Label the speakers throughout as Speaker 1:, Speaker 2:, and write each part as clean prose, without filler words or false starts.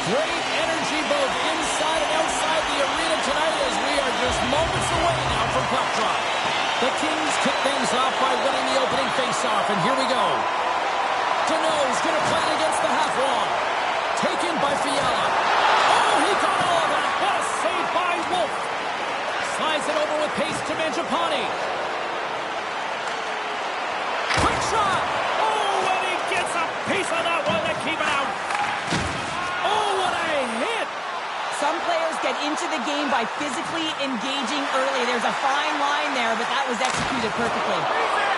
Speaker 1: Great energy both inside and outside the arena tonight as we are just moments away now from puck drop. The Kings kick things off by winning the opening faceoff, and here we go. Deneau's going to play it against the half wall. Taken by Fiala. Oh, he got all of that. What a save by Wolf. Slides it over with pace to Mangiapane. Quick shot. Oh, and he gets a piece of that one to keep it out. Oh, what a hit.
Speaker 2: Some players get into the game by physically engaging early. There's a fine line there, but that was executed perfectly.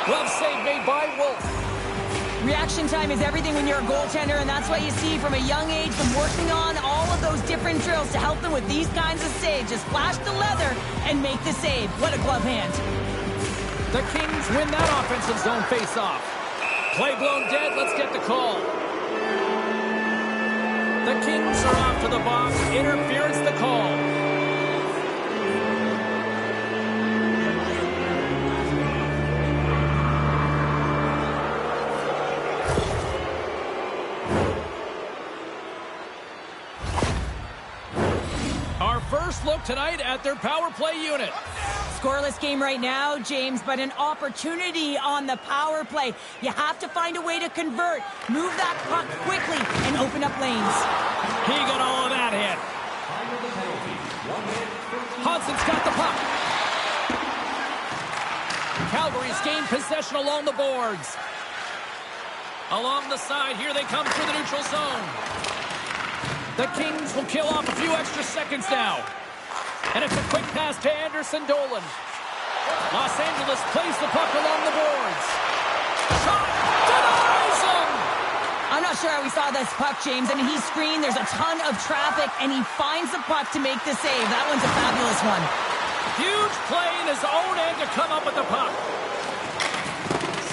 Speaker 1: Glove save made by Wolf.
Speaker 2: Reaction time is everything when you're a goaltender, and that's what you see from a young age, from working on all of those different drills to help them with these kinds of saves. Just flash the leather and make the save. What a glove hand.
Speaker 1: The Kings win that offensive zone face-off. Play blown dead. Let's get the call. The Kings are off to the box. Interference the call. Our first look tonight at their power play unit.
Speaker 2: Scoreless game right now, James, but an opportunity on the power play. You have to find a way to convert. Move that puck quickly and open up lanes.
Speaker 1: He got all of that hit. Hudson's got the puck. Calgary's gained possession along the boards. Along the side, here they come through the neutral zone. The Kings will kill off a few extra seconds now. And it's a quick pass to Anderson Dolan. Los Angeles plays the puck along the boards. Shot! Denies him!
Speaker 2: I'm not sure how we saw this puck, James. I mean, he screened, there's a ton of traffic, and he finds the puck to make the save. That one's a fabulous one.
Speaker 1: Huge play in his own end to come up with the puck.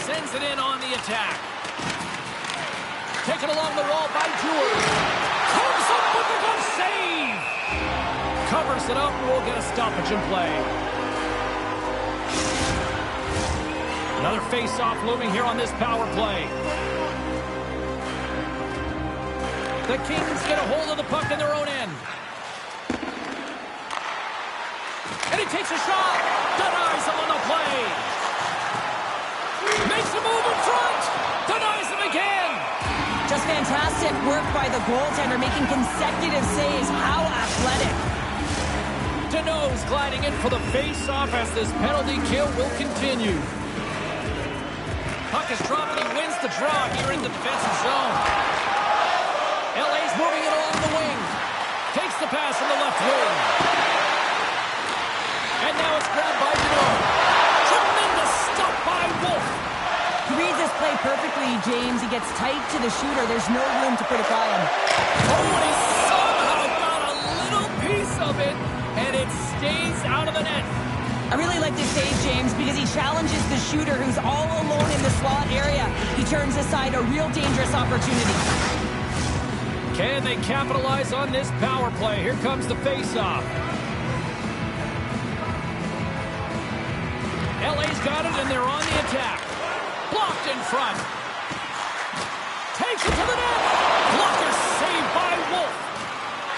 Speaker 1: Sends it in on the attack. Taken along the wall by Dewar. Comes up with the glove save! Covers it up, and we'll get a stoppage in play. Another face-off looming here on this power play. The Kings get a hold of the puck in their own end. And he takes a shot. Denies him on the play. Makes a move in front. Denies him again.
Speaker 2: Just fantastic work by the goaltender, making consecutive saves. How athletic.
Speaker 1: Deneau's gliding in for the face-off as this penalty kill will continue. Puck is dropped and he wins the draw here in the defensive zone. LA's moving it along the wing. Takes the pass in the left wing. And now it's grabbed by Deneau. Tremendous stuff by Wolf.
Speaker 2: He reads this play perfectly, James. He gets tight to the shooter. There's no room to put it by him.
Speaker 1: Oh, and he somehow got a little piece of it, and it stays out of the net.
Speaker 2: I really like this save, James, because he challenges the shooter who's all alone in the slot area. He turns aside a real dangerous opportunity.
Speaker 1: Can they capitalize on this power play? Here comes the face-off. LA's got it, and they're on the attack. Blocked in front. Takes it to the net. Blocker saved by Wolf.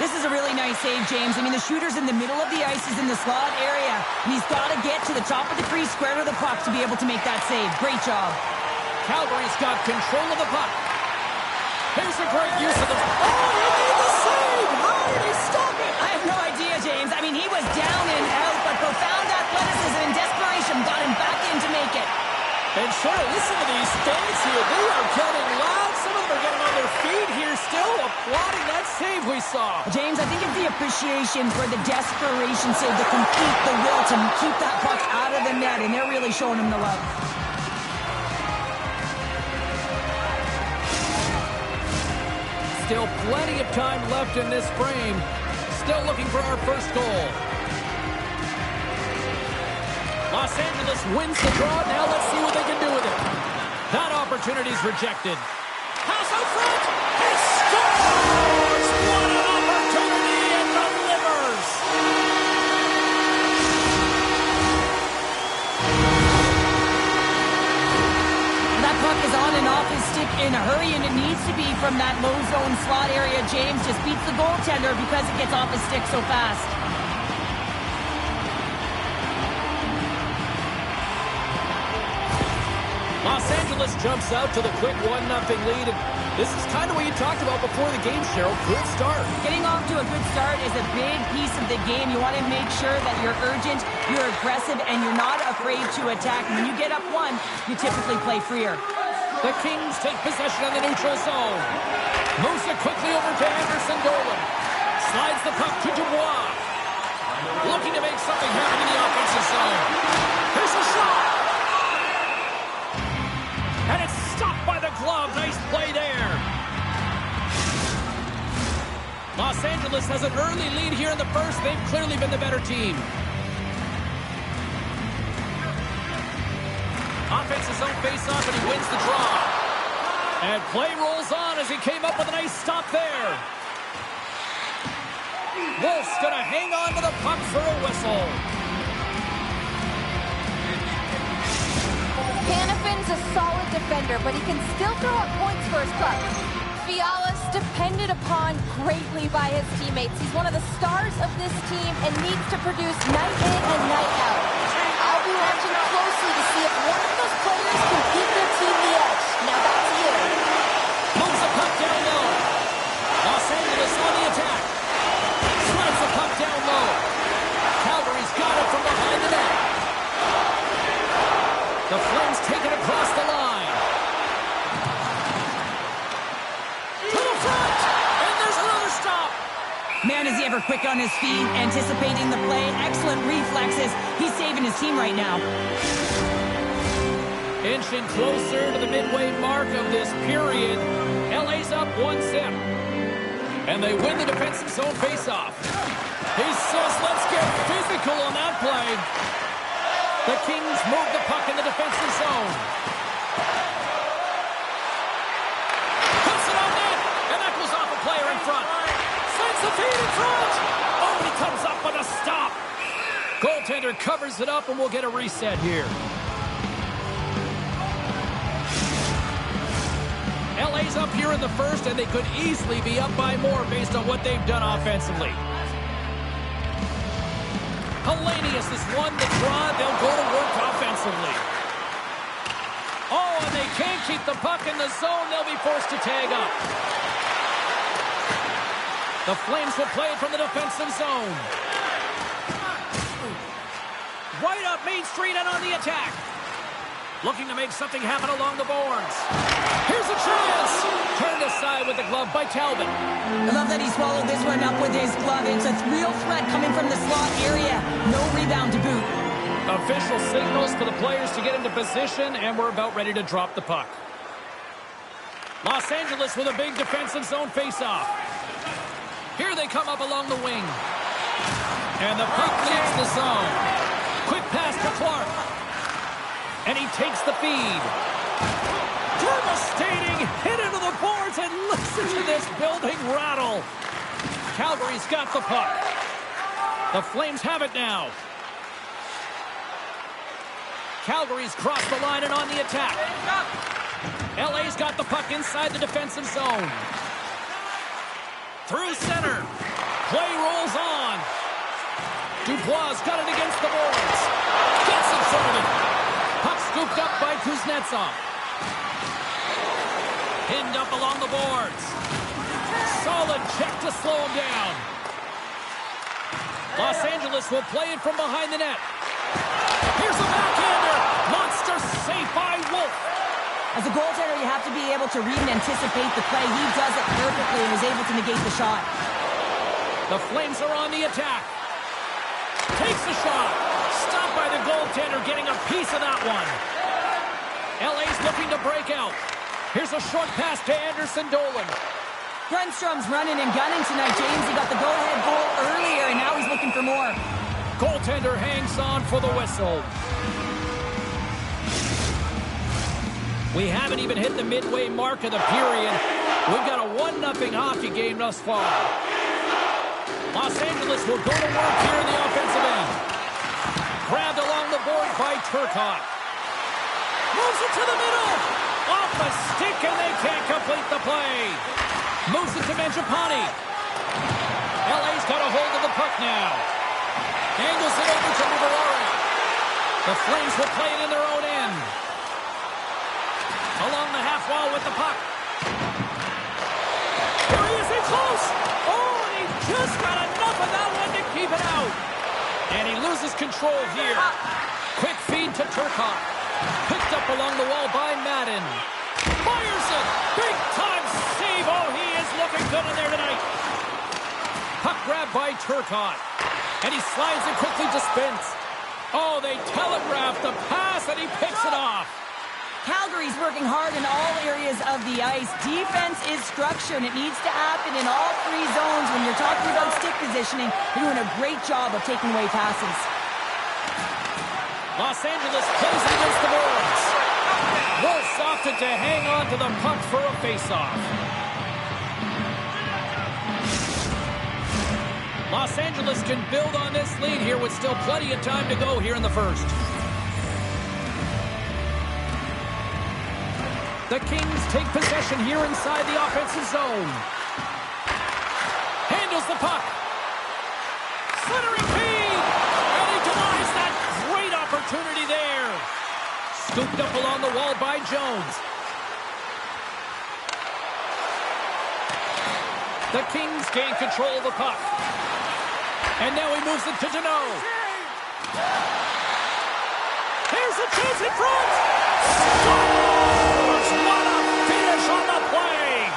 Speaker 2: This is a really nice save, James. I mean, the shooter's in the middle of the ice. He's in the slot area. And he's got to get to the top of the crease, square to the puck to be able to make that save. Great job.
Speaker 1: Calgary's got control of the puck. Here's a great use of the... Oh, he made the save! How did he stop it?
Speaker 2: I have no idea, James. I mean, he was down and out, but profound athleticism and desperation got him back in to make it.
Speaker 1: And sure, listen to these fans here. They are getting loud. Some of them are getting on their feet here still, applauding that save we saw.
Speaker 2: James, I think it's the appreciation for the desperation save, the complete, the will to keep that puck out of the net, and they're really showing him the love.
Speaker 1: Still plenty of time left in this frame. Still looking for our first goal. Los Angeles wins the draw. Now let's see what they can do with it. That opportunity's rejected. Pass out front. He scores! What an opportunity and delivers!
Speaker 2: That puck puck is on and off his stick in a hurry, and it needs to be from that low zone slot area. James just beats the goaltender because it gets off his stick so fast.
Speaker 1: Los Angeles jumps out to the quick 1-0 lead. And this is kind of what you talked about before the game, Cheryl. Good start.
Speaker 2: Getting off to a good start is a big piece of the game. You want to make sure that you're urgent, you're aggressive, and you're not afraid to attack. When you get up one, you typically play freer.
Speaker 1: The Kings take possession of the neutral zone. Moves it quickly over to Anderson Dolan. Slides the puck to Dubois. Looking to make something happen in the offensive zone. Here's a shot. And it's stopped by the glove. Nice play there. Los Angeles has an early lead here in the first. They've clearly been the better team. Offensive zone face-off, and he wins the draw. And play rolls on as he came up with a nice stop there. Wolf's going to hang on to the puck for a whistle.
Speaker 3: Hanifin's a solid defender, but he can still throw up points for his club. Fiala's depended upon greatly by his teammates. He's one of the stars of this team and needs to produce night in and night out. I'll be watching closely to see if one of those players can give their team the edge. Now back to you.
Speaker 1: Moves the puck down low. Los Angeles on the attack. Slides the puck down low. Calgary's got it from behind the net. The Flames take it across the line. To the front! And there's another stop!
Speaker 2: Man, is he ever quick on his feet, anticipating the play. Excellent reflexes. He's saving his team right now.
Speaker 1: Inching closer to the midway mark of this period. LA's up 1-0. And they win the defensive zone faceoff. He says, let's get physical on that play. The Kings move the puck in the defensive zone. Puts it on net, and that goes off a player in front. Sends the feed in front. Oh, he comes up with a stop. Goaltender covers it up, and we'll get a reset here. LA's up here in the first, and they could easily be up by more based on what they've done offensively. Hellenius has won the draw. They'll go to work offensively. Oh, and they can't keep the puck in the zone. They'll be forced to tag up. The Flames will play it from the defensive zone. Right up Main Street and on the attack. Looking to make something happen along the boards. Here's a chance. Turned aside with the glove by Talbot.
Speaker 2: I love that he swallowed this one up with his glove. It's a real threat coming from the slot area. No rebound to boot.
Speaker 1: Official signals for the players to get into position, and we're about ready to drop the puck. Los Angeles with a big defensive zone faceoff. Here they come up along the wing. And the puck leaves the zone. Quick pass to Clark. And he takes the feed. Devastating hit into the boards, and listen to this building rattle. Calgary's got the puck. The Flames have it now. Calgary's crossed the line and on the attack. LA's got the puck inside the defensive zone. Through center. Play rolls on. Dubois got it against the boards. Gets in front of it. Puck scooped up by Kuznetsov. Pinned up along the boards. Solid check to slow him down. Los Angeles will play it from behind the net. Here's a backhander. Monster save by Wolf.
Speaker 2: As a goaltender, you have to be able to read and anticipate the play. He does it perfectly and is able to negate the shot.
Speaker 1: The Flames are on the attack. Takes the shot. Stopped by the goaltender, getting a piece of that one. LA's looking to break out. Here's a short pass to Anderson Dolan.
Speaker 2: Grundstrom's running and gunning tonight, James. He got the go-ahead goal earlier, and now he's looking for more.
Speaker 1: Goaltender hangs on for the whistle. We haven't even hit the midway mark of the period. We've got a 1-0 hockey game thus far. Los Angeles will go to work here in the offensive end. Grabbed along the board by Turcotte. Moves it to the middle. Off a stick, and they can't complete the play. Moves it to Mangiapane. LA's got a hold of the puck now. Angles it over to Mugarari. The Flames will play it in their own end. Along the half wall with the puck. Here he is in close. Oh, and he just got enough of that one to keep it out. And he loses control here. Quick feed to Turcotte. Picked up along the wall by Madden. Fires it. Big time save. Oh, he is looking good in there tonight. Puck grab by Turcotte. And he slides it quickly to Spence. Oh, they telegraph the pass, and he picks it off.
Speaker 2: Calgary's working hard in all areas of the ice. Defense is structure, and it needs to happen in all three zones. When you're talking about stick positioning, they're doing a great job of taking away passes.
Speaker 1: Los Angeles plays it against the boards. Wolves opted to hang on to the puck for a face-off. Los Angeles can build on this lead here with still plenty of time to go here in the first. The Kings take possession here inside the offensive zone. Handles the puck. Centering feed. And he denies that great opportunity there. Scooped up along the wall by Jones. The Kings gain control of the puck. And now he moves it to Deneau. Here's a chance in front. Scores! What a finish on the play!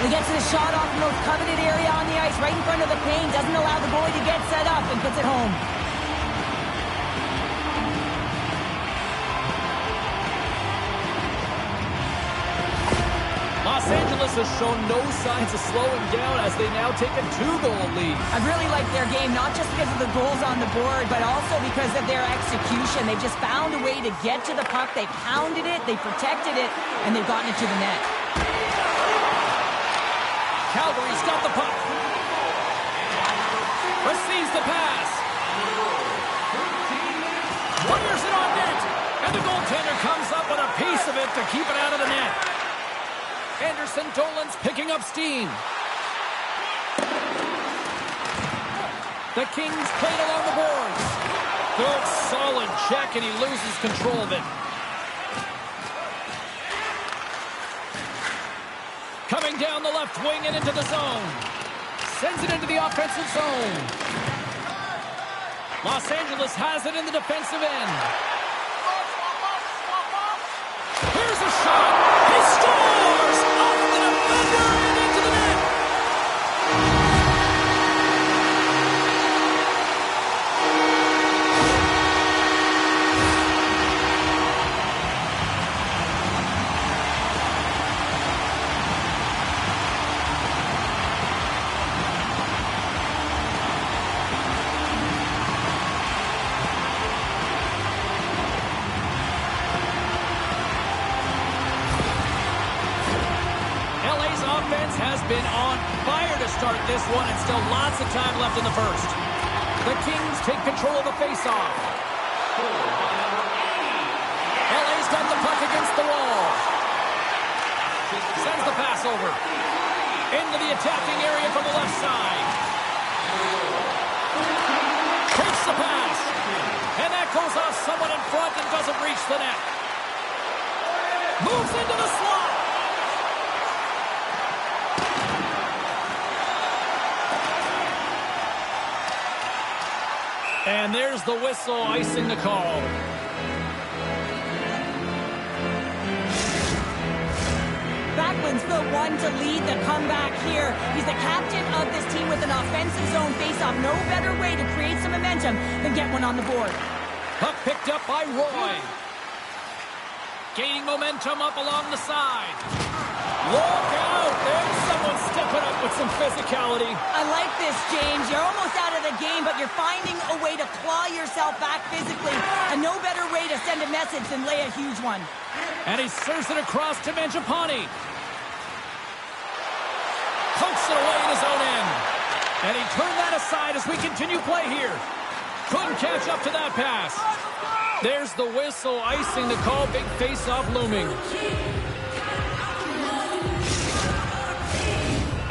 Speaker 2: He gets the shot off the most coveted area on the ice, right in front of the paint. Doesn't allow the goalie to get set up and puts it home.
Speaker 1: Los Angeles has shown no signs of slowing down as they now take a 2-goal lead.
Speaker 2: I really like their game, not just because of the goals on the board, but also because of their execution. They've just found a way to get to the puck. They pounded it, they protected it, and they've gotten it to the net.
Speaker 1: Calgary's got the puck. Receives the pass. Fires it on net. And the goaltender comes up with a piece of it to keep it out of the net. Anderson Dolan's picking up steam. The Kings played along the boards. Good, solid check, and he loses control of it. Coming down the left wing and into the zone. Sends it into the offensive zone. Los Angeles has it in the defensive end. Here's a shot. He scores! Off the defender and into the net. Has been on fire to start this one, and still lots of time left in the first. The Kings take control of the faceoff. LA's got the puck against the wall. Sends the pass over. Into the attacking area from the left side. Takes the pass. And that goes off someone in front and doesn't reach the net. Moves into the slot. And there's the whistle, icing the call.
Speaker 2: Backlund's the one to lead the comeback here. He's the captain of this team with an offensive zone faceoff. No better way to create some momentum than get one on the board.
Speaker 1: Puck picked up by Roy. Gaining momentum up along the side. Look out! There's someone stepping up with some physicality.
Speaker 2: I like this, James. You're almost out of the game, but you're finding a way to claw yourself back physically. And no better way to send a message than lay a huge one.
Speaker 1: And he serves it across to Mangiapane. Pokes it away in his own end. And he turned that aside as we continue play here. Couldn't catch up to that pass. There's the whistle, icing the call. Big face-off looming.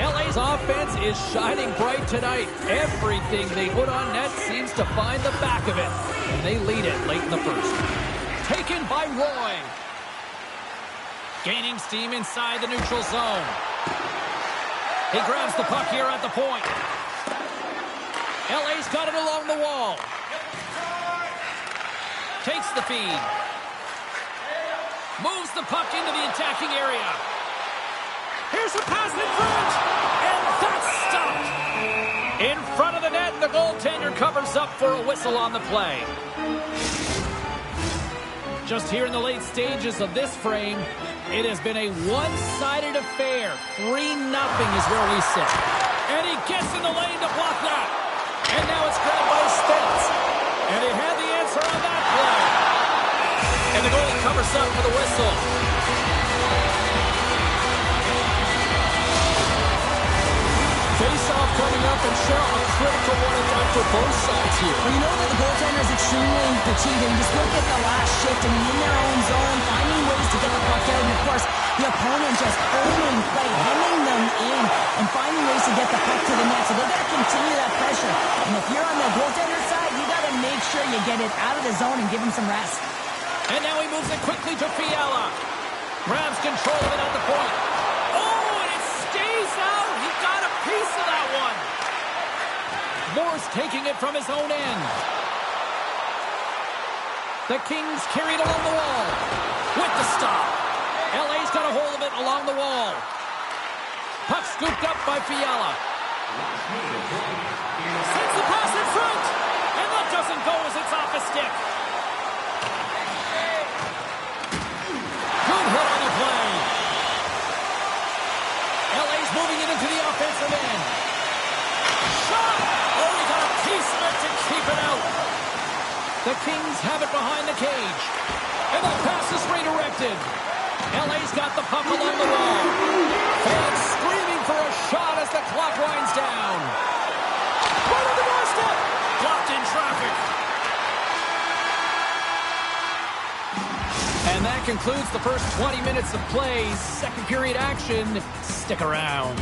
Speaker 1: LA's offense is shining bright tonight. Everything they put on net seems to find the back of it. And they lead it late in the first. Taken by Roy. Gaining steam inside the neutral zone. He grabs the puck here at the point. LA's got it along the wall. Takes the feed. Moves the puck into the attacking area. Here's a pass in front. And that's stopped. In front of the net, the goaltender covers up for a whistle on the play. Just here in the late stages of this frame, it has been a one-sided affair. 3-0 is where we sit. And he gets in the lane to block that. And now it's grabbed by Spence. And he had the answer on that play. And the goalie covers up for the whistle. Face-off coming up, and Cheryl, a critical one at that for both sides here.
Speaker 2: Well, you know that the goaltender is extremely fatigued, and just look at the last shift. I mean, in their own zone, finding ways to get the puck out, and of course, the opponent just owning play, hemming them in, and finding ways to get the puck to the net. So they got to continue that pressure. And if you're on the goaltender side, you got to make sure you get it out of the zone and give him some rest.
Speaker 1: And now he moves it quickly to Fiala. Grabs control of it at the point. Oh, and it stays out. He got a piece of that one. Morse taking it from his own end. The Kings carried along the wall. With the stop. LA's got a hold of it along the wall. Puck scooped up by Fiala. Sends the pass in front. And that doesn't go as it's off a stick. Good hit on the play. LA's moving it into the offensive end. Shot! Oh, he got a piece of it to keep it out. The Kings have it behind the cage. And the pass is redirected. LA's got the puck along the wall. Fans screaming for a shot as the clock winds down. Right on the doorstep. Blocked in traffic. And that concludes the first 20 minutes of play. Second period action. Stick around.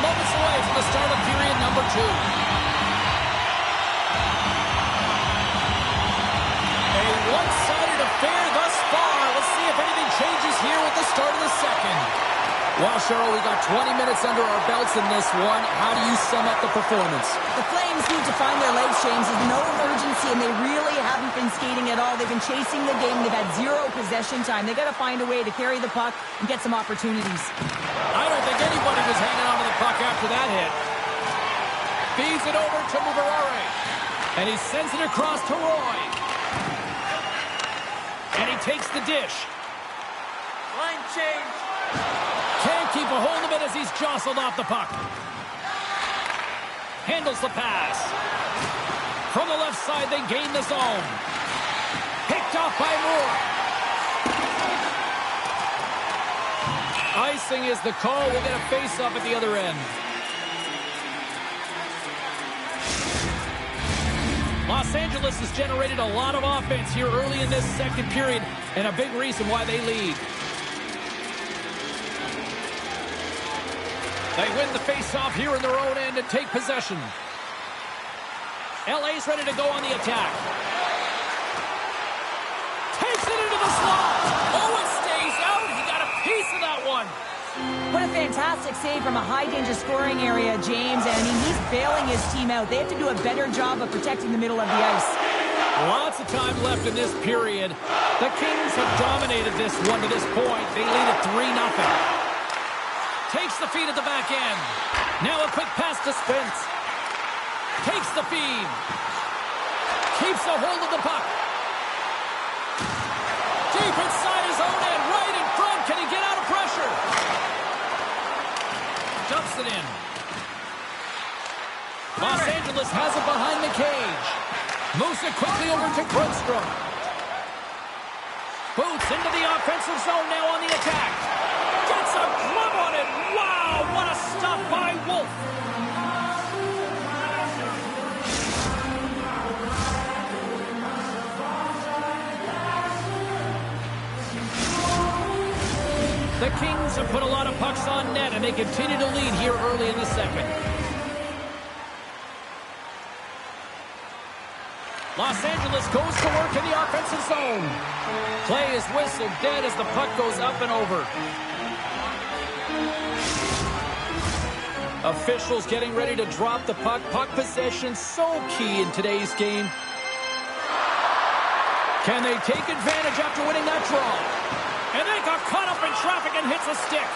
Speaker 1: Moments away from the start of period number 2. A one-sided affair thus far. Let's see if anything changes here with the start of the second. Well, Cheryl, we got 20 minutes under our belts in this one. How do you sum up the performance?
Speaker 2: The Flames need to find their legs, James. There's no urgency, and they really haven't been skating at all. They've been chasing the game. They've had zero possession time. They've got to find a way to carry the puck and get some opportunities.
Speaker 1: I don't think anybody was hanging on to the puck after that hit. Feeds it over to Mubarare. And he sends it across to Roy. And he takes the dish. Line change. Can't keep a hold of it as he's jostled off the puck. Handles the pass. From the left side, they gain the zone. Picked off by Moore. Icing is the call. We'll get a face-off at the other end. Los Angeles has generated a lot of offense here early in this second period, and a big reason why they lead. They win the face-off here in their own end and take possession. LA's ready to go on the attack. Takes it into the slot. Oh, it stays out. He got a piece of that one.
Speaker 2: What a fantastic save from a high-danger scoring area, James. And, I mean, he's bailing his team out. They have to do a better job of protecting the middle of the ice.
Speaker 1: Lots of time left in this period. The Kings have dominated this one to this point. They lead at 3-0. Takes the feed at the back end. Now a quick pass to Spence. Takes the feed. Keeps a hold of the puck. Deep inside his own end, right in front. Can he get out of pressure? Dumps Pops it in. Los Angeles has it behind the cage. Moves it quickly over to Grundstrom. Boots into the offensive zone now on the attack. Gets a glove on it. Wow, what a stop by Wolf. The Kings have put a lot of pucks on net, and they continue to lead here early in the second. Los Angeles goes to work in the offensive zone. Play is whistled dead as the puck goes up and over. Officials getting ready to drop the puck. Puck possession so key in today's game. Can they take advantage after winning that draw? And they got caught up in traffic and hits a stick.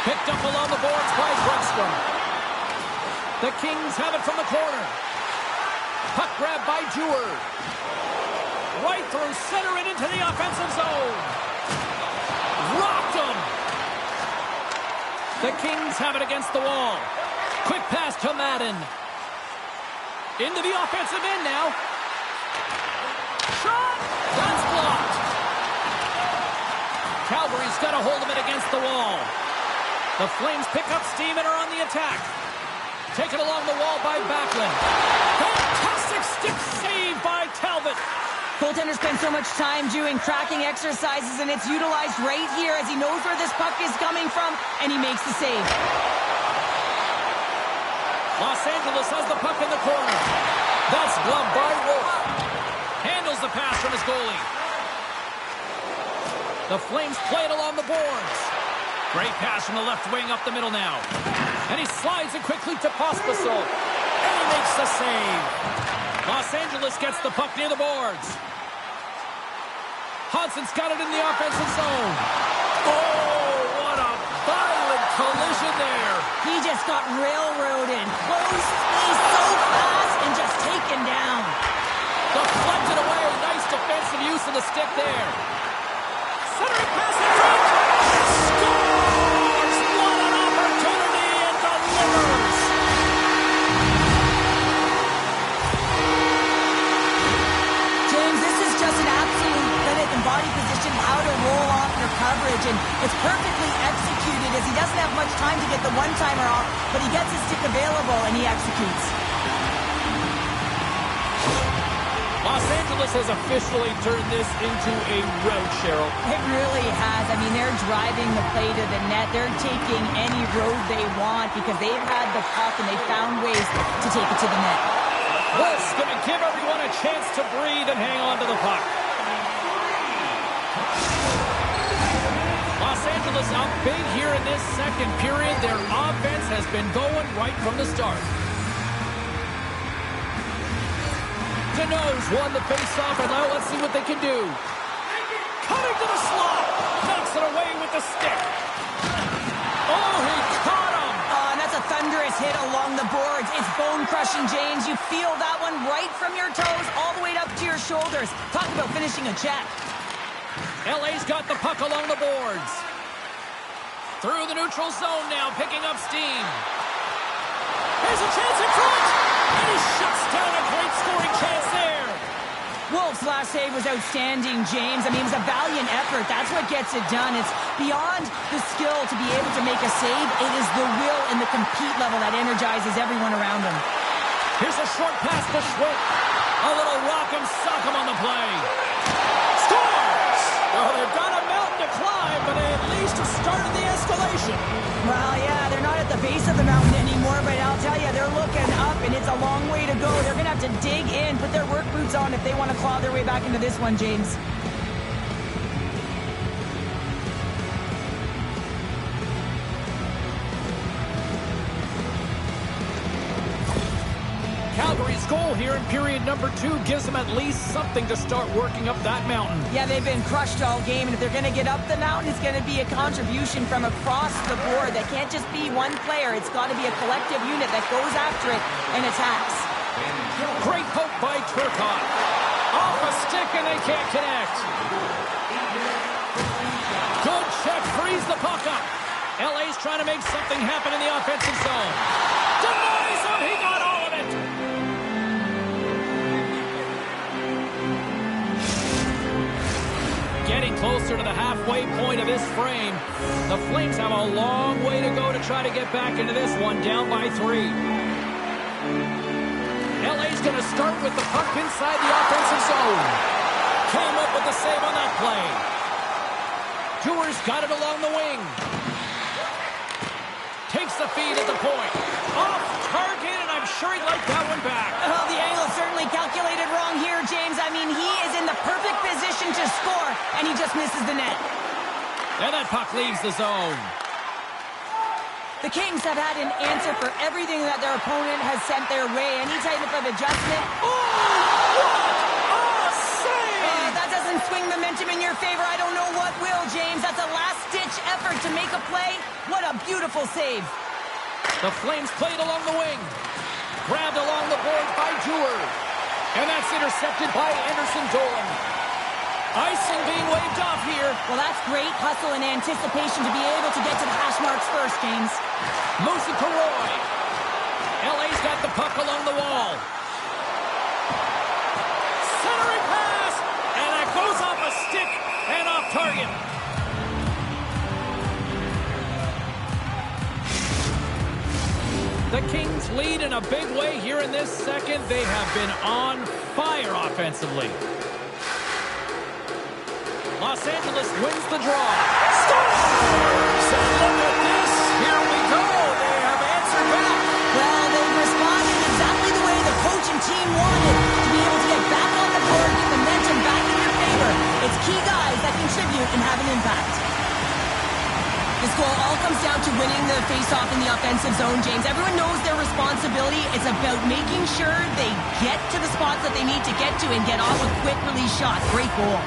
Speaker 1: Picked up along the boards by Grundstrom. The Kings have it from the corner. Puck grab by Dewar. Right through center and into the offensive zone. Rocked him. The Kings have it against the wall. Quick pass to Madden. Into the offensive end now. Shot! That's blocked. Calgary's got a hold of it against the wall. The Flames pick up steam and are on the attack. Taken along the wall by Backlund. Fantastic stick save by Talbot.
Speaker 2: Goaltender spends so much time doing tracking exercises, and it's utilized right here as he knows where this puck is coming from, and he makes the save.
Speaker 1: Los Angeles has the puck in the corner. That's gloved by Wolf. Handles the pass from his goalie. The Flames play it along the boards. Great pass from the left wing up the middle now. And he slides it quickly to Pospisil. And he makes the save. Los Angeles gets the puck near the boards. Hudson's got it in the offensive zone. Oh, what a violent collision there.
Speaker 2: He just got railroaded. Close space so fast and just taken down.
Speaker 1: Deflected away. A nice defensive use of the stick there. Centering pass in front. Scores! What an opportunity and delivers.
Speaker 2: James, this is just an absolute clinic in body position, how to roll off your coverage, and it's perfectly executed as he doesn't have much time to get the one-timer off, but he gets his stick available and he executes.
Speaker 1: Los Angeles has officially turned this into a rout, Cheryl.
Speaker 2: It really has. I mean, they're driving the play to the net. They're taking any road they want because they've had the puck and they've found ways to take it to the net.
Speaker 1: Wolf's going to give everyone a chance to breathe and hang on to the puck. Los Angeles up big here in this second period. Their offense has been going right from the start. Deneau's won the face-off, and now let's see what they can do. Cutting to the slot. Knocks it away with the stick. Oh, he caught him.
Speaker 2: Oh, and that's a thunderous hit along the boards. It's bone-crushing, James. You feel that one right from your toes all the way up to your shoulders. Talk about finishing a check.
Speaker 1: LA's got the puck along the boards. Through the neutral zone now, picking up steam. Here's a chance in front. And he shuts down a great scoring chance there.
Speaker 2: Wolf's last save was outstanding, James. I mean, it was a valiant effort. That's what gets it done. It's beyond the skill to be able to make a save. It is the will and the compete level that energizes everyone around him.
Speaker 1: Here's a short pass to Schwitt. A little rock'em sock'em on the play. Scores! Well, they've got a mountain to climb, but they at least have started the escalation.
Speaker 2: Well, yeah, they're not at the base of the mountain anymore, but I'll tell you, they're looking up, and it's a long way to go. They're going to have to dig in, put their work boots on if they want to claw their way back into this one, James.
Speaker 1: Calgary's goal here in period number 2 gives them at least something to start working up that mountain.
Speaker 2: Yeah, they've been crushed all game, and if they're going to get up the mountain, it's going to be a contribution from across the board. That can't just be one player. It's got to be a collective unit that goes after it and attacks.
Speaker 1: Great poke by Turcotte. Off a stick, and they can't connect. Good check, frees the puck up. LA's trying to make something happen in the offensive zone. Denies him. He got all of it. Getting closer to the halfway point of this frame. The Flames have a long way to go to try to get back into this one, down by 3. LA's going to start with the puck inside the offensive zone. Came up with the save on that play. Dewe's got it along the wing. Takes the feed at the point. Off target, and I'm sure he'd like that one back.
Speaker 2: Well, the angle certainly calculated wrong here, James. I mean, he is in the perfect position to score, and he just misses the net.
Speaker 1: And that puck leaves the zone.
Speaker 2: The Kings have had an answer for everything that their opponent has sent their way. Any type of adjustment.
Speaker 1: Oh, what a save!
Speaker 2: That doesn't swing momentum in your favor. I don't know what will, James. That's a last-ditch effort to make a play. What a beautiful save.
Speaker 1: The Flames played along the wing. Grabbed along the board by Dewar. And that's intercepted by Anderson Dolan. Icing being waved off here.
Speaker 2: Well, that's great hustle and anticipation to be able to get to the hash marks first, James.
Speaker 1: Moose it to Roy. LA's got the puck along the wall. Centering pass. And that goes off a stick and off target. The Kings lead in a big way here in this second. They have been on fire offensively. Los Angeles wins the draw. Stop! So look at this. Here we go. They have answered back.
Speaker 2: Well, they've responded exactly the way the coach and team wanted, to be able to get back on the board, get momentum back in your favor. It's key guys that contribute and have an impact. This goal all comes down to winning the face-off in the offensive zone, James. Everyone knows their responsibility. It's about making sure they get to the spots that they need to get to and get off a quick release shot. Great goal.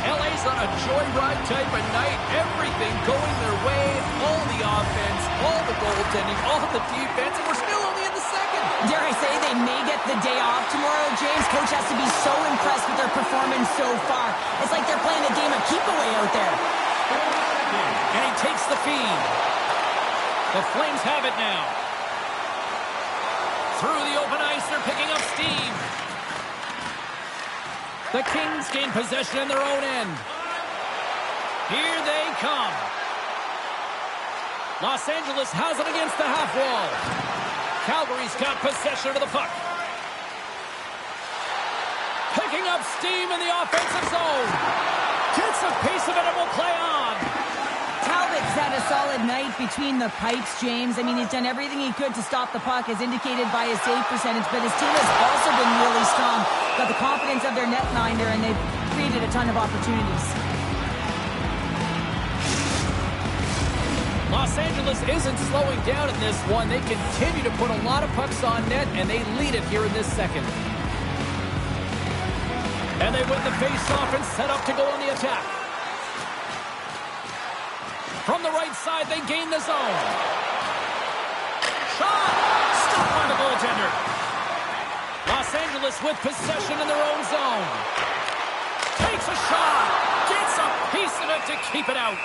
Speaker 1: LA's on a joyride type of night. Everything going their way. All the offense, all the goaltending, all the defense, and we're still only in the second.
Speaker 2: Dare I say they may get the day off tomorrow, James. Coach has to be so impressed with their performance so far. It's like they're playing a game of keep-away out there.
Speaker 1: And he takes the feed. The Flames have it now. Through the open ice, they're picking up steam. The Kings gain possession in their own end. Here they come. Los Angeles has it against the half wall. Calgary's got possession of the puck. Picking up steam in the offensive zone. Gets a piece of it and will play on.
Speaker 2: Talbot's had a solid night between the pipes, James. I mean, he's done everything he could to stop the puck, as indicated by his save percentage, but his team has also been really strong. Got the confidence of their netminder, and they've created a ton of opportunities.
Speaker 1: Los Angeles isn't slowing down in this one. They continue to put a lot of pucks on net, and they lead it here in this second. And they win the face-off and set up to go on the attack. From the right side, they gain the zone. Shot! Stopped by the goaltender. Los Angeles with possession in their own zone. Takes a shot. Gets a piece of it to keep it out.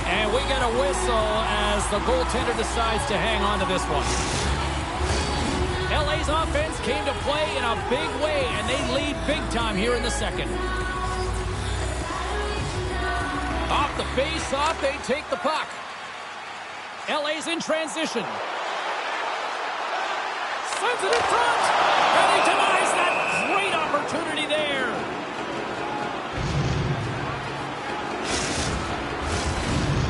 Speaker 1: And we get a whistle as the goaltender decides to hang on to this one. LA's offense came to play in a big way, and they lead big time here in the second. Off the face-off, they take the puck. LA's in transition. Sends it in front, and he denies that great opportunity there.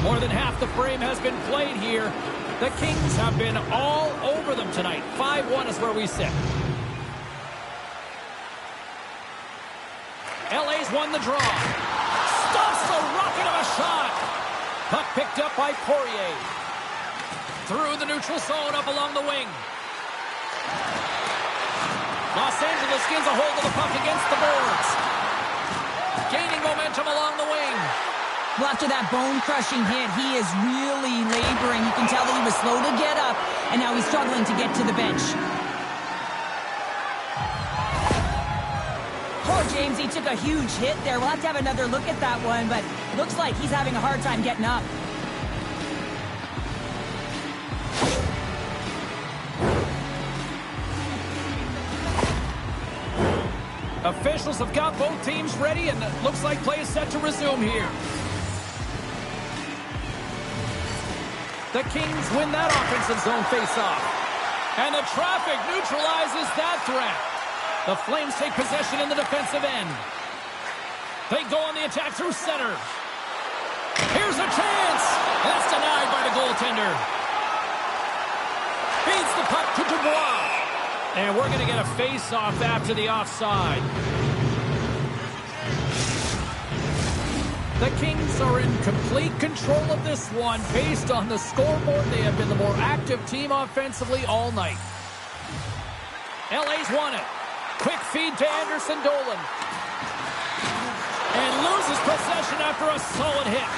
Speaker 1: More than half the frame has been played here. The Kings have been all over them tonight. 5-1 is where we sit. LA's won the draw. Stops the rocket of a shot. Puck picked up by Poirier. Through the neutral zone, up along the wing. Los Angeles gains a hold of the puck against the boards. Gaining momentum along the wing.
Speaker 2: Well, after that bone-crushing hit, he is really laboring. You can tell that he was slow to get up, and now he's struggling to get to the bench. Poor James, he took a huge hit there. We'll have to have another look at that one, but looks like he's having a hard time getting up.
Speaker 1: Officials have got both teams ready, and it looks like play is set to resume here. The Kings win that offensive zone faceoff. And the traffic neutralizes that threat. The Flames take possession in the defensive end. They go on the attack through center. Here's a chance. That's denied by the goaltender. Feeds the puck to Dubois. And we're going to get a face-off after the offside. The Kings are in complete control of this one. Based on the scoreboard, they have been the more active team offensively all night. LA's won it. Quick feed to Anderson Dolan. And loses possession after a solid hit.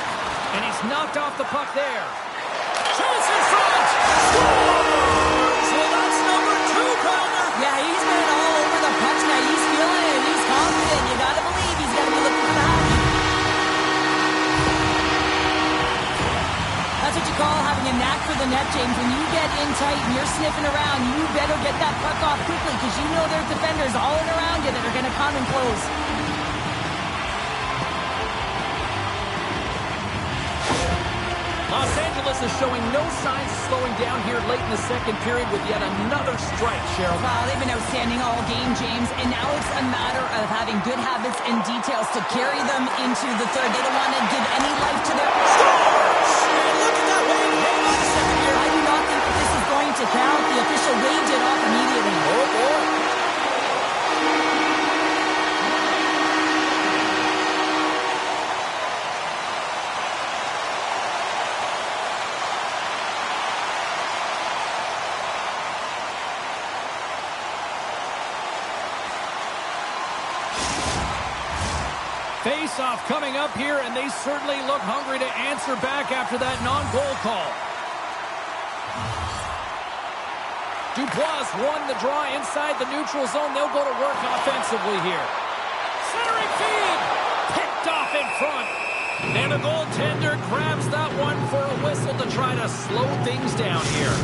Speaker 1: And he's knocked off the puck there. Chance in front! Scores! Well, that's number 2, Calder.
Speaker 2: Yeah, he's been all over the puck tonight. He's feeling it. He's confident. You gotta believe he's gonna be looking for the hockey. That's what you call having a knack for the net, James. When you get in tight and you're sniffing around, you better get that puck off quickly because you know there's defenders all in around you that are gonna come and close.
Speaker 1: Los Angeles is showing no signs of slowing down here late in the second period with yet another strike, Cheryl.
Speaker 2: Wow, they've been outstanding all game, James, and now it's a matter of having good habits and details to carry them into the third. They don't want to give any life to their...
Speaker 1: Scores! And look at that wave. Hang on a second here.
Speaker 2: I do not think that this is going to count. The official waved it off immediately.
Speaker 1: Oh, boy. Face-off coming up here, and they certainly look hungry to answer back after that non-goal call. Dubois won the draw inside the neutral zone. They'll go to work offensively here. Centering feed! Picked off in front. And the goaltender grabs that one for a whistle to try to slow things down here.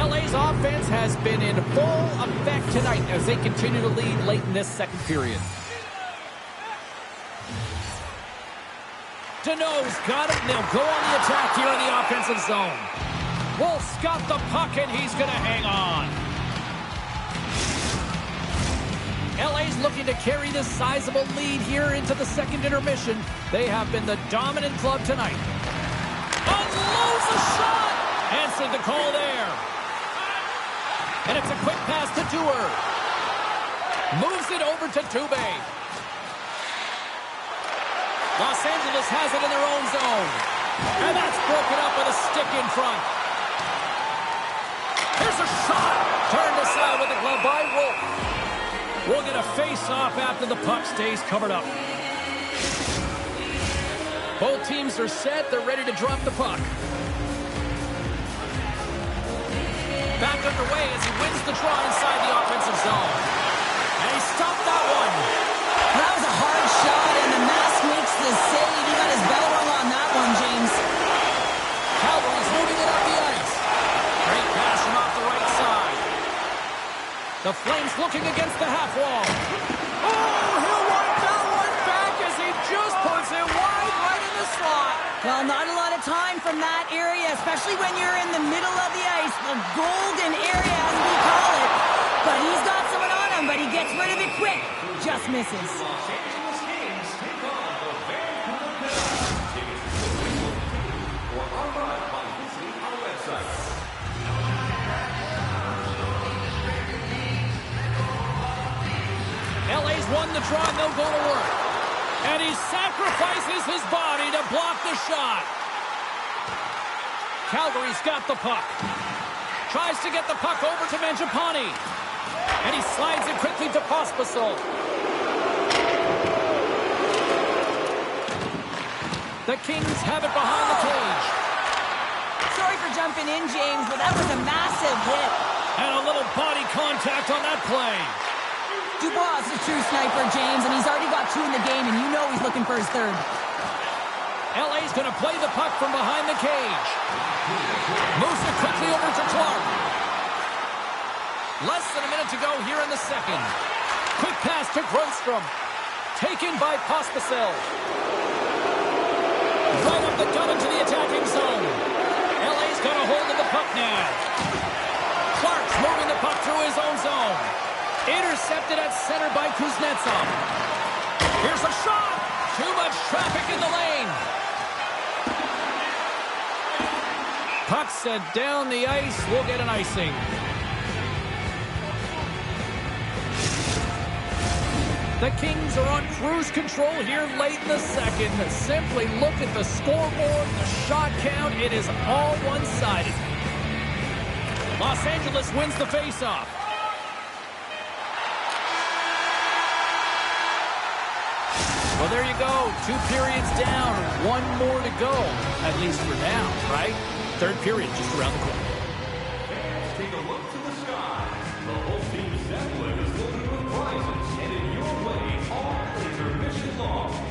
Speaker 1: LA's offense has been in full effect tonight as they continue to lead late in this second period. Deneau's got it, and they'll go on the attack here in the offensive zone. Wolf's got the puck, and he's going to hang on. LA's looking to carry this sizable lead here into the second intermission. They have been the dominant club tonight. Unloads a shot! Answered the call there. And it's a quick pass to Dewar. Moves it over to Dubé. Los Angeles has it in their own zone. And that's broken up with a stick in front. Here's a shot. Turned aside with the glove by Wolf. We'll get a face-off after the puck stays covered up. Both teams are set. They're ready to drop the puck. Back underway as he wins the draw inside the offensive zone. And he stopped that one.
Speaker 2: That was a hard shot, and the mask makes the save. He got his bell rung on that one, James.
Speaker 1: Calgary's moving it up the ice. Great pass from off the right side. The Flames looking against the half wall. Oh, he'll want that one back as he just puts it wide right in the slot.
Speaker 2: Well, not a lot of time from that area, especially when you're in the middle of the ice, the golden area, as we call it. But he's got someone on him, but he gets rid of it quick. Just misses.
Speaker 1: LA's won the draw, and they'll go to work. And he sacrifices his body to block the shot. Calgary's got the puck. Tries to get the puck over to Mangiapane. And he slides it quickly to Pospisil. The Kings have it behind the cage.
Speaker 2: Sorry for jumping in, James, but that was a massive hit.
Speaker 1: And a little body contact on that play.
Speaker 2: Dubois is a true sniper, James, and he's already got 2 in the game, and you know he's looking for his third.
Speaker 1: LA's going to play the puck from behind the cage. Moves it quickly over to Clark. Less than a minute to go here in the second. Quick pass to Grostrom. Taken by Pospisil. Right up the gut into the attacking zone. LA's got a hold of the puck now. Clark's moving the puck through his own zone. Intercepted at center by Kuznetsov. Here's a shot. Too much traffic in the lane. Puck sent down the ice. We'll get an icing. The Kings are on cruise control here late in the second. Simply look at the scoreboard, the shot count. It is all one-sided. Los Angeles wins the faceoff. Well, there you go. 2 periods down, 1 more to go. At least for now, right? Third period just around the corner.
Speaker 4: Fans, take a look to the sky. The whole team Zeppelin is loaded with prizes headed your way all intermission long.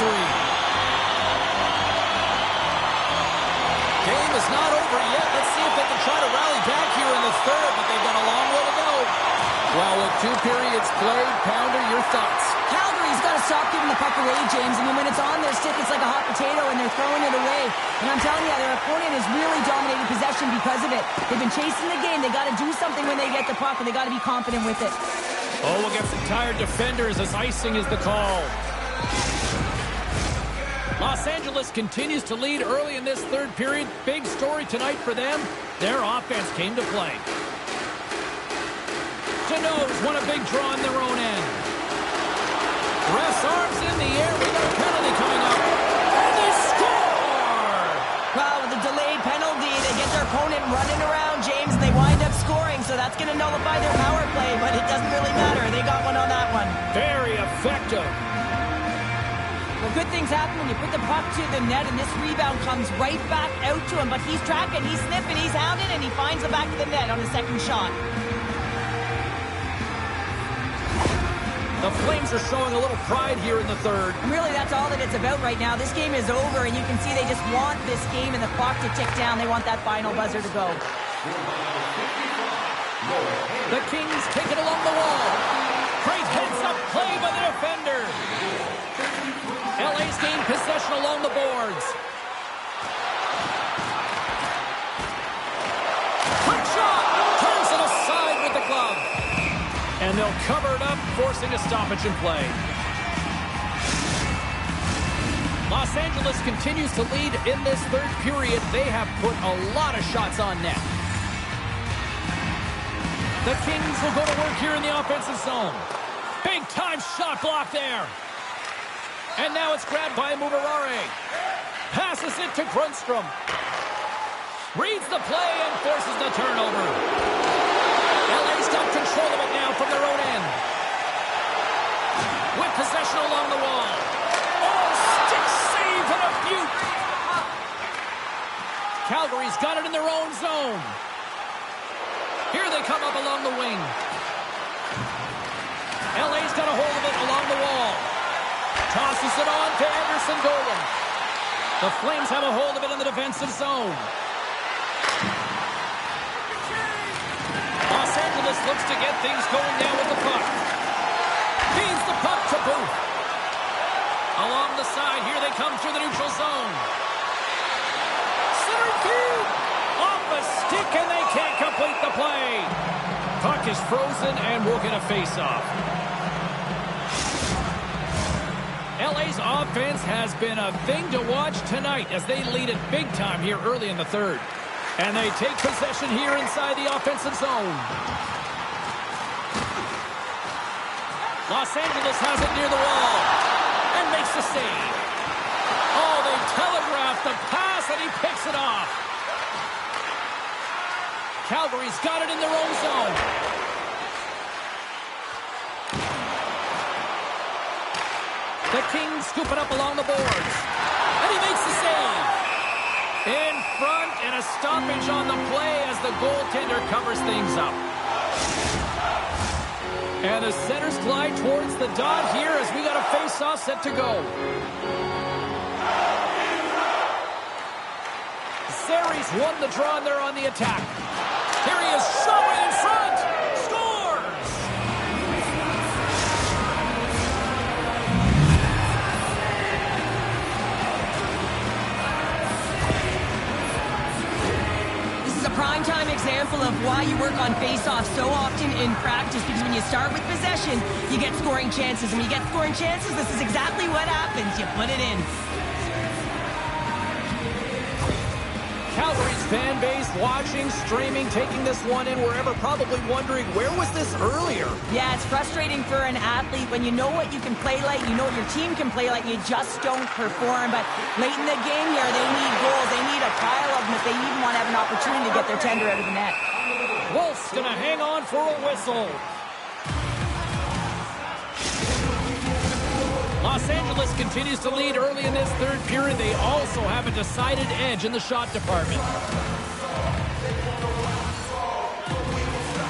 Speaker 1: three. Game is not over yet. Let's see if they can try to rally back here in the third, but they've got a long way to go. Well, with 2 periods played, Pounder, your thoughts?
Speaker 2: Calgary's got to stop giving the puck away, James. I mean, when it's on their stick, it's like a hot potato, and they're throwing it away. And I'm telling you, their opponent is really dominating possession because of it. They've been chasing the game. They got to do something when they get the puck, and they got to be confident with it.
Speaker 1: Oh, against the tired defenders as icing is the call. Los Angeles continues to lead early in this third period. Big story tonight for them. Their offense came to play. Denos won a big draw on their own end. Ref's arms in the air. We got a penalty coming up. And they score!
Speaker 2: Well, with a delayed penalty, they get their opponent running around, James, and they wind up scoring. So that's going to nullify their power play, but it doesn't really matter. They got one on that one.
Speaker 1: Very effective.
Speaker 2: Well, good things happen when you put the puck to the net, and this rebound comes right back out to him. But he's tracking, he's sniffing, he's hounding, and he finds the back of the net on the second shot.
Speaker 1: The Flames are showing a little pride here in the third.
Speaker 2: And really, that's all that it's about right now. This game is over, and you can see they just want this game and the clock to tick down. They want that final buzzer to go.
Speaker 1: The Kings take it along the wall. Great heads-up play by the defender. LA's gained possession along the boards. Quick shot! Turns it aside with the glove. And they'll cover it up, forcing a stoppage in play. Los Angeles continues to lead in this third period. They have put a lot of shots on net. The Kings will go to work here in the offensive zone. Big-time shot block there. And now it's grabbed by Mubarare. Passes it to Grundstrom. Reads the play and forces the turnover. LA's got control of it now from their own end. With possession along the wall. Oh, stick save and a beaut. Calgary's got it in their own zone. Here they come up along the wing. LA's got a hold of it along the wall. Tosses it on to Anderson Dolan. The Flames have a hold of it in the defensive zone. Los Angeles looks to get things going now with the puck. Feeds the puck to Booth. Along the side, here they come through the neutral zone. Center field. Off a stick, and they can't complete the play. Puck is frozen, and we'll get a face-off. LA's offense has been a thing to watch tonight as they lead it big time here early in the third. And they take possession here inside the offensive zone. Los Angeles has it near the wall and makes the save. Oh, they telegraph the pass, and he picks it off. Calgary's got it in their own zone. The Kings scoop it up along the boards. And he makes the save. In front, and a stoppage on the play as the goaltender covers things up. And the centers glide towards the dot here as we got a face-off set to go. Zeri's won the draw, and they're on the attack. Here he is, showing in front. Scores!
Speaker 2: This is a prime-time example of why you work on face-off so often in practice, because when you start with possession, you get scoring chances. And when you get scoring chances, this is exactly what happens. You put it in.
Speaker 1: Calgary's fan base watching, streaming, taking this one in wherever, probably wondering, where was this earlier?
Speaker 2: Yeah, it's frustrating for an athlete when you know what you can play like, you know what your team can play like, you just don't perform. But late in the game here, they need goals. They need a pile of them if they even want to have an opportunity to get their tender out of the net.
Speaker 1: Wolf's going to hang on for a whistle. Los Angeles continues to lead early in this third period. They also have a decided edge in the shot department.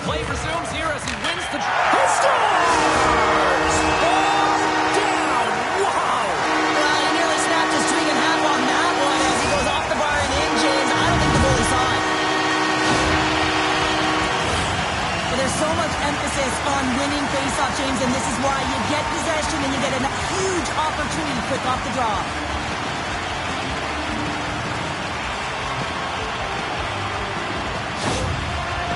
Speaker 1: Play resumes here as he wins the... He scores! Ball down! Wow!
Speaker 2: Well, emphasis on winning faceoff, James, and this is why you get possession and you get a huge opportunity quick off the draw.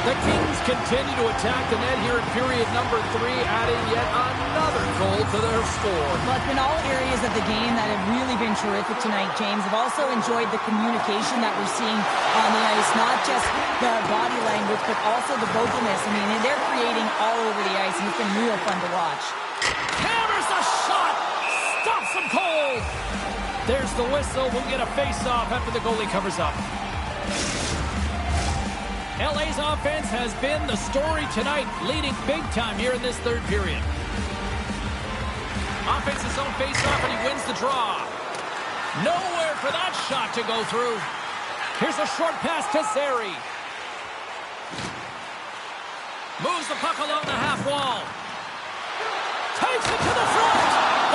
Speaker 1: The Kings continue to attack the net here in period number 3, adding yet another goal to their score.
Speaker 2: Well, it's been all areas of the game that have really been terrific tonight, James. I've also enjoyed the communication that we're seeing on the ice, not just the body language, but also the vocalness. I mean, they're creating all over the ice, and it's been real fun to watch.
Speaker 1: Hammers a shot! Stops him cold! There's the whistle. We'll get a face-off after the goalie covers up. LA's offense has been the story tonight, leading big time here in this third period. Offense his own face-off, and he wins the draw. Nowhere for that shot to go through. Here's a short pass to Zary. Moves the puck along the half wall. Takes it to the front.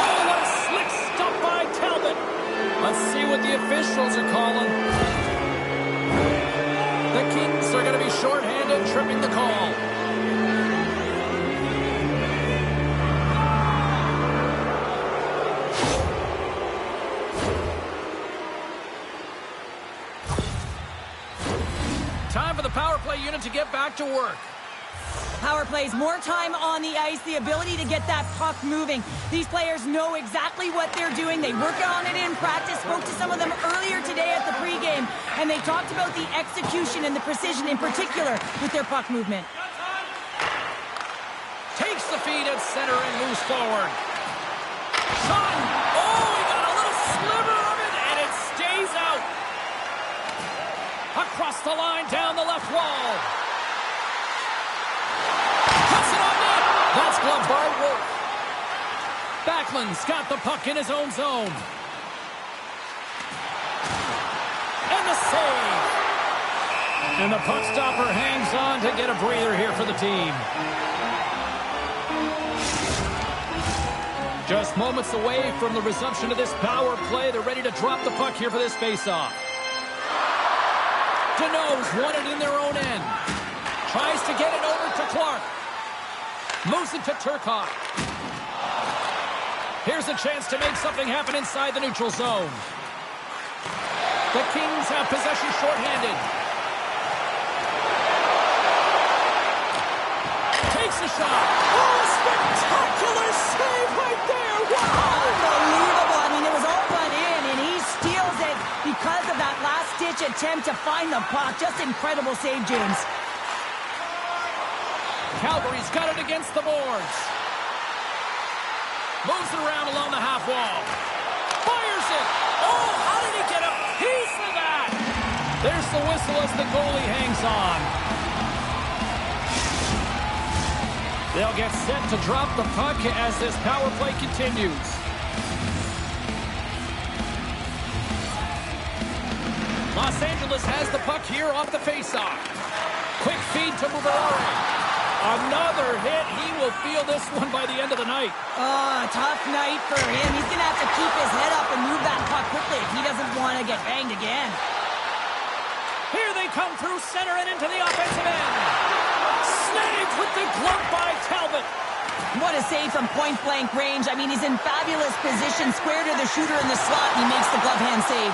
Speaker 1: Oh, what a slick stop by Talbot. Let's see what the officials are calling. The Kings are going to be shorthanded, tripping the call. Time for the power play unit to get back to work.
Speaker 2: Power plays, more time on the ice, the ability to get that puck moving. These players know exactly what they're doing. They work on it in practice. Spoke to some of them earlier today at the pregame, and they talked about the execution and the precision in particular with their puck movement.
Speaker 1: Takes the feed at center and moves forward. Shot! Oh, he got a little sliver of it, and it stays out. Across the line, down the left wall. That's gloved by Wolf. Backlund's got the puck in his own zone. And the save. And the puck stopper hangs on to get a breather here for the team. Just moments away from the resumption of this power play. They're ready to drop the puck here for this faceoff. Deneau's won it in their own end. Tries to get it over to Clark. Moves it to Turcotte. Here's a chance to make something happen inside the neutral zone. The Kings have possession shorthanded. Takes a shot. Oh, spectacular save right there. Wow.
Speaker 2: Unbelievable. I mean, it was all but in, and he steals it because of that last-ditch attempt to find the puck. Just incredible save, James.
Speaker 1: Calgary's got it against the boards. Moves it around along the half wall. Fires it. Oh, how did he get a piece of that? There's the whistle as the goalie hangs on. They'll get set to drop the puck as this power play continues. Los Angeles has the puck here off the faceoff. Quick feed to Mubarari. Another hit. He will feel this one by the end of the night.
Speaker 2: Oh, tough night for him. He's going to have to keep his head up and move that puck quickly if he doesn't want to get banged again.
Speaker 1: Here they come through center and into the offensive end. Snagged with the glove by Talbot.
Speaker 2: What a save from point-blank range. I mean, he's in fabulous position, square to the shooter in the slot, and he makes the glove hand save.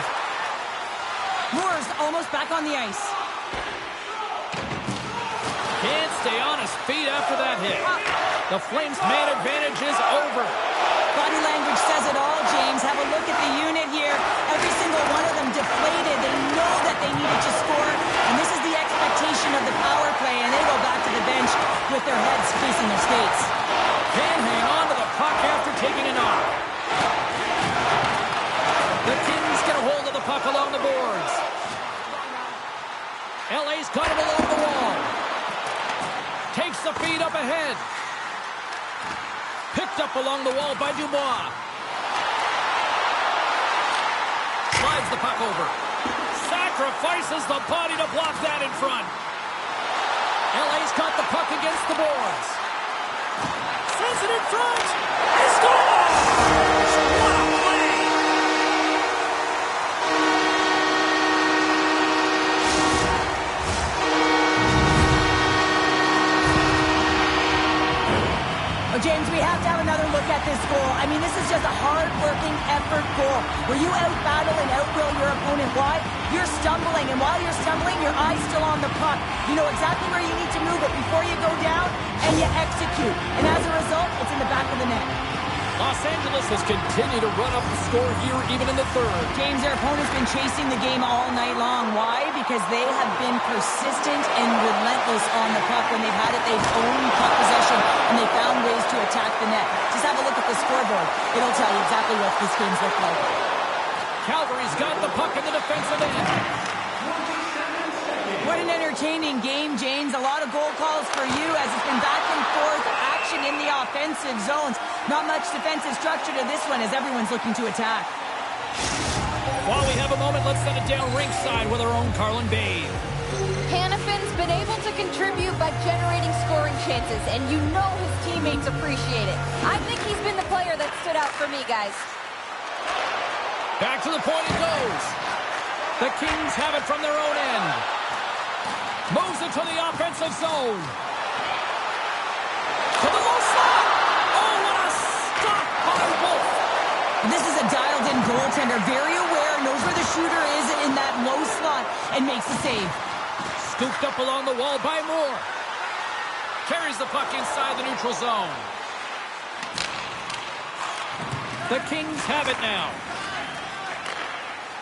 Speaker 2: Moore's almost back on the ice.
Speaker 1: Can't stay on his feet after that hit. The Flames' man advantage is over.
Speaker 2: Body language says it all, James. Have a look at the unit here. Every single one of them deflated. They know that they needed to score, and this is the expectation of the power play, and they go back to the bench with their heads facing their skates.
Speaker 1: Can't hang on to the puck after taking a knock. The Kings get a hold of the puck along the boards. LA's got it along the wall. Takes the feed up ahead. Picked up along the wall by Dubois. Slides the puck over. Sacrifices the body to block that in front. LA's got the puck against the boards. Sends it in front. He scores! What a play!
Speaker 2: Well, James, we have to have another look at this goal. I mean, this is just a hard-working effort goal where you out-battle and out-will your opponent. Why? You're stumbling, and while you're stumbling, your eye's still on the puck. You know exactly where you need to move it before you go down, and you execute. And as a result, it's in the back of the net.
Speaker 1: Los Angeles has continued to run up the score here even in the third.
Speaker 2: James, their opponent's been chasing the game all night long. Why? Because they have been persistent and relentless on the puck. When they've had it, they've owned puck possession, and they found ways to attack the net. Just have a look at the scoreboard. It'll tell you exactly what this game's look like.
Speaker 1: Calgary's got the puck in the defensive end.
Speaker 2: What an entertaining game, James. A lot of goal calls for you as it's been back and forth action in the offensive zones. Not much defensive structure to this one as everyone's looking to attack.
Speaker 1: While we have a moment, let's send it down ringside with our own Carlin Babe.
Speaker 3: Hanifin's been able to contribute by generating scoring chances, and you know his teammates appreciate it. I think he's been the player that stood out for me, guys.
Speaker 1: Back to the point it goes. The Kings have it from their own end. Moves it to the offensive zone. To the low slot. Oh, what a stop by Wolf.
Speaker 2: This is a dialed-in goaltender, very aware, knows where the shooter is in that low slot, and makes the save.
Speaker 1: Scooped up along the wall by Moore. Carries the puck inside the neutral zone. The Kings have it now.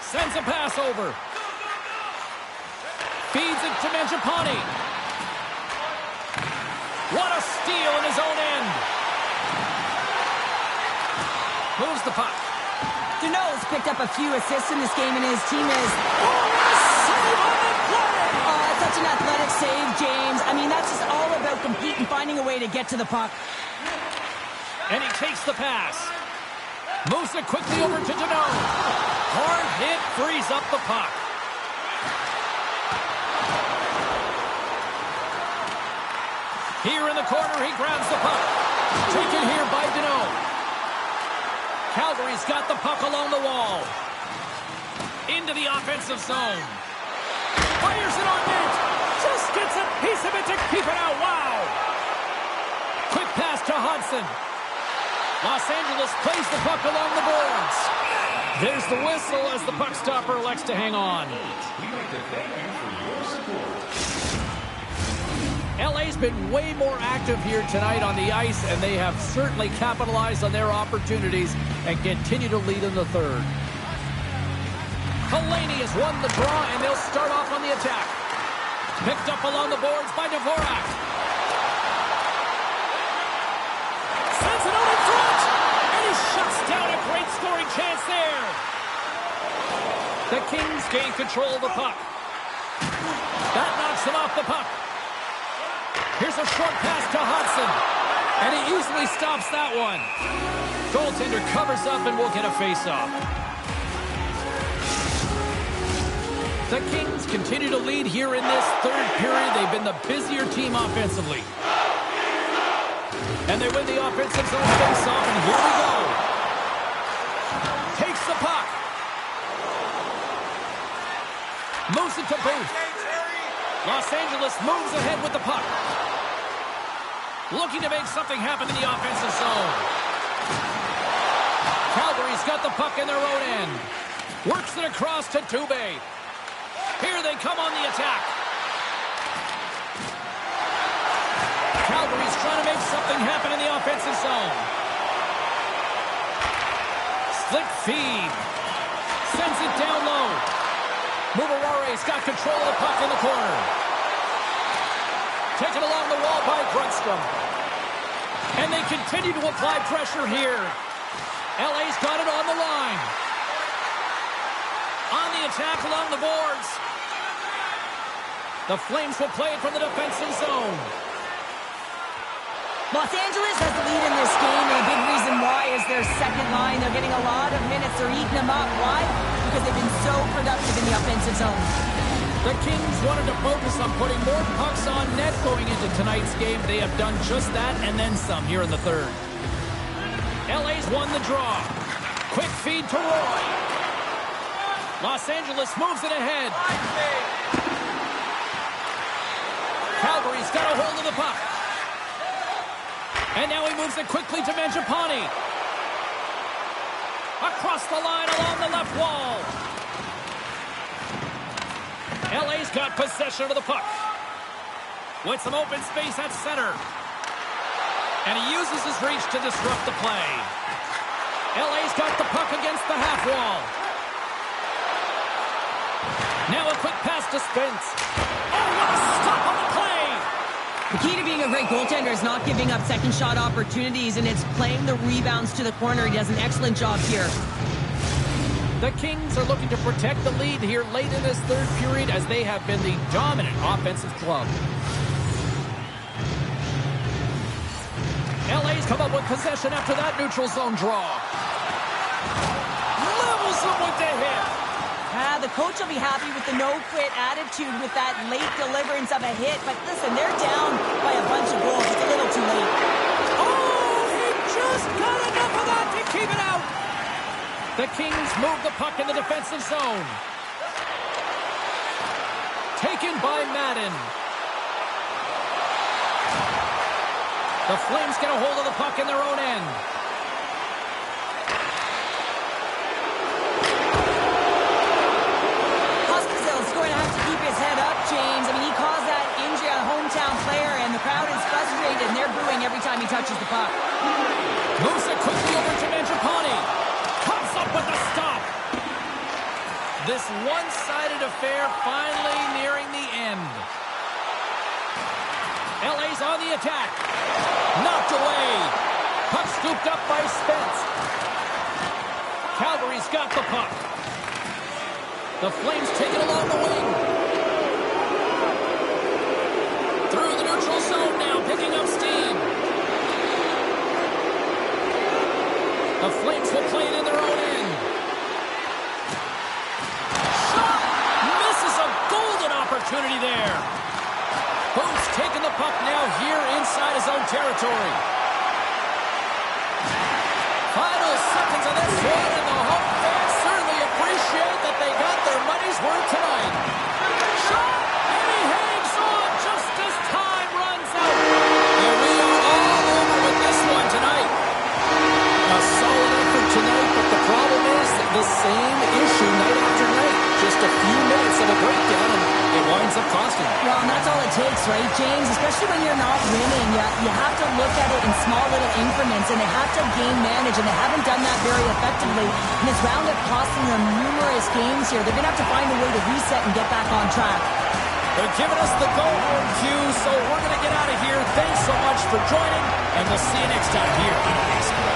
Speaker 1: Sends a pass over. Feeds it to Mangiapane. What a steal in his own end. Moves the puck.
Speaker 2: Duneau's picked up a few assists in this game, and his team is...
Speaker 1: Save on the play!
Speaker 2: Oh, such an athletic save, James. I mean, that's just all about competing, finding a way to get to the puck.
Speaker 1: And he takes the pass. Moves it quickly over to Duneau. Hard hit, frees up the puck. Here in the corner, he grabs the puck. Taken here by Duneau. Calgary's got the puck along the wall. Into the offensive zone. Fires it on net. Just gets a piece of it to keep it out. Wow. Quick pass to Hudson. Los Angeles plays the puck along the boards. There's the whistle as the puck stopper elects to hang on.
Speaker 4: We'd like to thank you for your support.
Speaker 1: LA's been way more active here tonight on the ice, and they have certainly capitalized on their opportunities and continue to lead in the third. Delaney has won the draw, and they'll start off on the attack. Picked up along the boards by Dvorak. Sends it out in front, and he shuts down a great scoring chance there. The Kings gain control of the puck. That knocks him off the puck. Here's a short pass to Hudson, and he easily stops that one. Goaltender covers up and will get a face-off. The Kings continue to lead here in this third period. They've been the busier team offensively. And they win the offensive zone face-off, and here we go. Takes the puck. Moves it to Booth. Los Angeles moves ahead with the puck. Looking to make something happen in the offensive zone. Calgary's got the puck in their own end. Works it across to Dubé. Here they come on the attack. Calgary's trying to make something happen in the offensive zone. Slick feed. Sends it down low. Muvarare's got control of the puck in the corner. Taken along the wall by Grundstrom. And they continue to apply pressure here. LA's got it on the line. On the attack along the boards. The Flames will play it from the defensive zone.
Speaker 2: Los Angeles has the lead in this game, and a big reason why is their second line. They're getting a lot of minutes. They're eating them up. Why? Because they've been so productive in the offensive zone.
Speaker 1: The Kings wanted to focus on putting more pucks on net going into tonight's game. They have done just that and then some here in the third. LA's won the draw. Quick feed to Roy. Los Angeles moves it ahead. Calgary's got a hold of the puck. And now he moves it quickly to Mangiapane. Across the line along the left wall. LA's got possession of the puck. With some open space at center. And he uses his reach to disrupt the play. LA's got the puck against the half wall. Now a quick pass to Spence. Oh, what a stop on the play!
Speaker 2: The key to being a great goaltender is not giving up second shot opportunities, and it's playing the rebounds to the corner. He does an excellent job here.
Speaker 1: The Kings are looking to protect the lead here late in this third period as they have been the dominant offensive club. LA's come up with possession after that neutral zone draw. Levels them with the hit.
Speaker 2: The coach will be happy with the no-quit attitude with that late deliverance of a hit. But listen, they're down by a bunch of goals. It's a little too late.
Speaker 1: Oh, he just got enough of that to keep it out. The Kings move the puck in the defensive zone. Taken by Madden. The Flames get a hold of the puck in their own end.
Speaker 2: James, I mean, he caused that injury on a hometown player, and the crowd is frustrated, and they're booing every time he touches the puck.
Speaker 1: Moves it quickly over to Mangiapane. Comes up with a stop. This one-sided affair finally nearing the end. LA's on the attack. Knocked away. Puck scooped up by Spence. Calgary's got the puck. The Flames take it along the wing. Through the neutral zone now, picking up steam. The Flames will play it in their own end. Shot! Misses a golden opportunity there. Booth's taking the puck now here inside his own territory. Final seconds of this one, and the home fans certainly appreciate that they got their money's worth tonight. Shot! And he hangs on just as time runs out. And we are all over with this one tonight. A solid effort tonight, but the problem is the same issue night after night. Just a few minutes of a breakdown, and it winds up costing.
Speaker 2: Well, and that's all it takes, right, James? Especially when you're not winning. You have to look at it in small little increments, and they have to game manage, and they haven't done that very effectively. And it's wound up costing them numerous games here. They're going to have to find a way to reset and get back on track.
Speaker 1: They're giving us the go-home cue, so we're going to get out of here. Thanks so much for joining, and we'll see you next time here on Ice Cream.